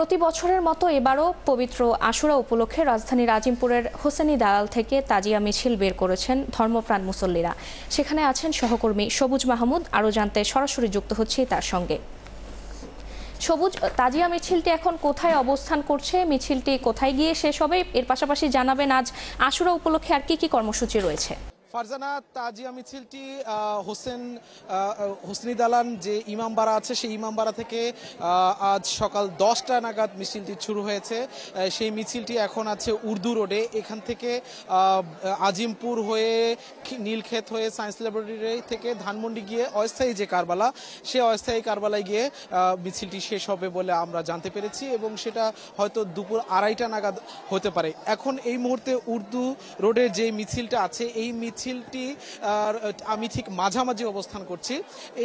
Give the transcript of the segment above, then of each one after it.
প্রতি বছরের মতো এবারও পবিত্র আশুরা উপলক্ষে রাজধানীর আজিমপুরের হোসেনি দালাল থেকে তাজিয়া মিছিল বের করেছেন ধর্মপ্রাণ মুসল্লিরা। সেখানে আছেন সহকর্মী সবুজ মাহমুদ। আরও জানতে সরাসরি যুক্ত হচ্ছি তার সঙ্গে। সবুজ, তাজিয়া মিছিলটি এখন কোথায় অবস্থান করছে, মিছিলটি কোথায় গিয়ে শেষ হবে, এর পাশাপাশি জানাবেন আজ আশুরা উপলক্ষে আর কি কর্মসূচি রয়েছে? ফারজানা, তাজিয়া মিছিলটি হোসনি দালান যে ইমামবাড়া আছে সেই ইমামবাড়া থেকে আজ সকাল 10টা নাগাদ মিছিলটি শুরু হয়েছে। সেই মিছিলটি এখন আছে উর্দু রোডে। এখান থেকে আজিমপুর হয়ে নীলক্ষেত হয়ে সায়েন্স ল্যাবরেটরি থেকে ধানমন্ডি গিয়ে অস্থায়ী যে কারবালা, সে অস্থায়ী কারবালায় গিয়ে মিছিলটি শেষ হবে বলে আমরা জানতে পেরেছি, এবং সেটা হয়তো দুপুর 2:30টা নাগাদ হতে পারে। এখন এই মুহূর্তে উর্দু রোডের যে মিছিলটা আছে, এই মিছিলটি আমি ঠিক মাঝামাঝি অবস্থান করছি।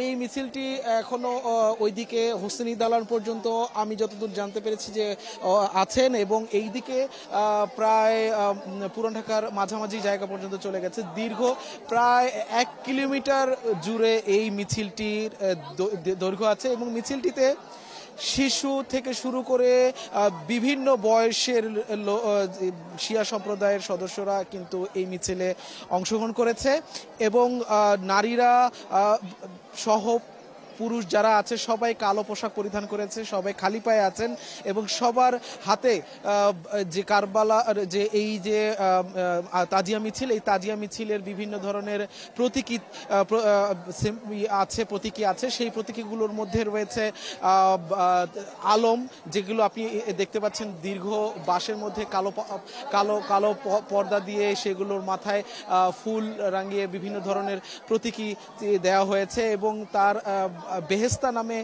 এই মিছিলটি এখনো ওইদিকে হোসেনি দালান পর্যন্ত আমি যতদূর জানতে পেরেছি যে আছেন, এবং এই দিকে প্রায় পুরান ঢাকার মাঝামাঝি জায়গা পর্যন্ত চলে গেছে। দীর্ঘ প্রায় 1 কিলোমিটার জুড়ে এই মিছিলটির দৈর্ঘ্য আছে, এবং মিছিলটিতে শিশু থেকে শুরু করে বিভিন্ন বয়সের শিয়া সম্প্রদায়ের সদস্যরা কিন্তু এই মিছিলে অংশগ্রহণ করেছে, এবং নারীরা সহ পুরুষ যারা আছে সবাই কালো পোশাক পরিধান করেছে, সবাই খালি পায়ে আছেন, এবং সবার হাতে যে কারবালা যে এই যে তাজিয়া মিছিল, এই তাজিয়া মিছিলের বিভিন্ন ধরনের প্রতীকী আছে। সেই প্রতীকীগুলোর মধ্যে রয়েছে আলম, যেগুলো আপনি দেখতে পাচ্ছেন দীর্ঘ বাঁশের মধ্যে কালো কালো কালো পর্দা দিয়ে সেগুলোর মাথায় ফুল রাঙিয়ে বিভিন্ন ধরনের প্রতীকী দেওয়া হয়েছে, এবং তার বেহেস্তা নামে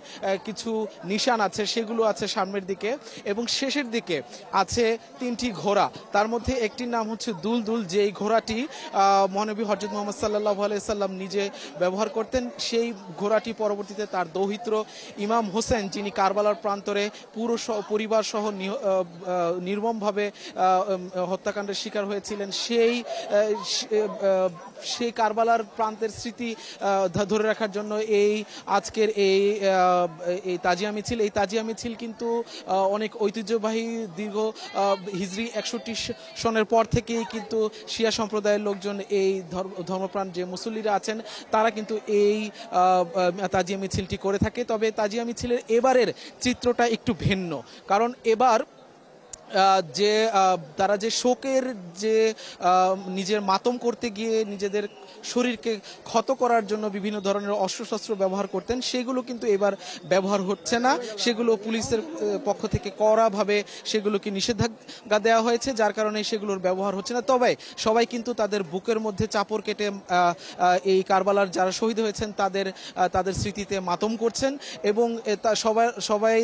কিছু নিশান আছে, সেগুলো আছে সামনের দিকে, এবং শেষের দিকে আছে 3টি ঘোড়া। তার মধ্যে একটির নাম হচ্ছে দুলদুল, যে এই ঘোড়াটি মহানবী হযরত মুহাম্মদ সাল্লাল্লাহু আলাইহি সাল্লাম নিজে ব্যবহার করতেন। সেই ঘোড়াটি পরবর্তীতে তার দৌহিত্র ইমাম হোসেন, যিনি কারবালার প্রান্তরে পুরো পরিবার সহ নির্মমভাবে হত্যাকাণ্ডের শিকার হয়েছিলেন, সেই কারবালার প্রান্তের স্মৃতি ধরে রাখার জন্য আজকের এই তাজিয়া মিছিল কিন্তু অনেক ঐতিহ্যবাহী। দীর্ঘ হিজরি 61 সনের পর থেকেই কিন্তু শিয়া সম্প্রদায়ের লোকজন, এই ধর্মপ্রাণ যে মুসল্লিরা আছেন, তারা কিন্তু এই তাজিয়া মিছিলটি করে থাকে। তবে তাজিয়া মিছিলের এবারের চিত্রটা একটু ভিন্ন, কারণ এবার যে তারা যে শোকের যে নিজের মাতম করতে গিয়ে নিজেদের শরীরকে ক্ষত করার জন্য বিভিন্ন ধরনের অস্ত্রশস্ত্র ব্যবহার করতেন, সেগুলো কিন্তু এবার ব্যবহার হচ্ছে না। সেগুলো পুলিশের পক্ষ থেকে কড়াভাবে সেগুলোকে নিষেধাজ্ঞা দেওয়া হয়েছে, যার কারণে সেগুলোর ব্যবহার হচ্ছে না। তবে সবাই কিন্তু তাদের বুকের মধ্যে চাপড় কেটে এই কারবালার যারা শহীদ হয়েছেন তাদের স্মৃতিতে মাতম করছেন, এবং সবাই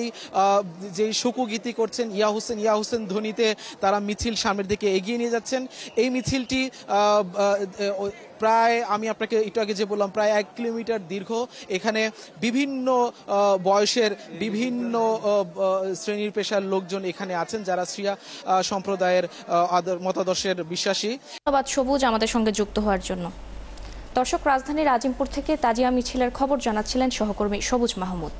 যেই শোকগীতি করছেন ইয়া হোসেন ধ্বনিতে তারা মিছিল সামনের দিকে এগিয়ে নিয়ে যাচ্ছেন। এই মিছিলটি প্রায়, আমি আপনাকে একটু আগে যে বললাম, প্রায় 1 কিলোমিটার দীর্ঘ। এখানে বিভিন্ন বয়সের বিভিন্ন শ্রেণীর পেশার লোকজন এখানে আছেন, যারা শিয়া সম্প্রদায়ের মতাদর্শের বিশ্বাসী। ধন্যবাদ সবুজ আমাদের সঙ্গে যুক্ত হওয়ার জন্য। দর্শক, রাজধানীর আজিমপুর থেকে তাজিয়া মিছিলের খবর জানাচ্ছিলেন সহকর্মী সবুজ মাহমুদ।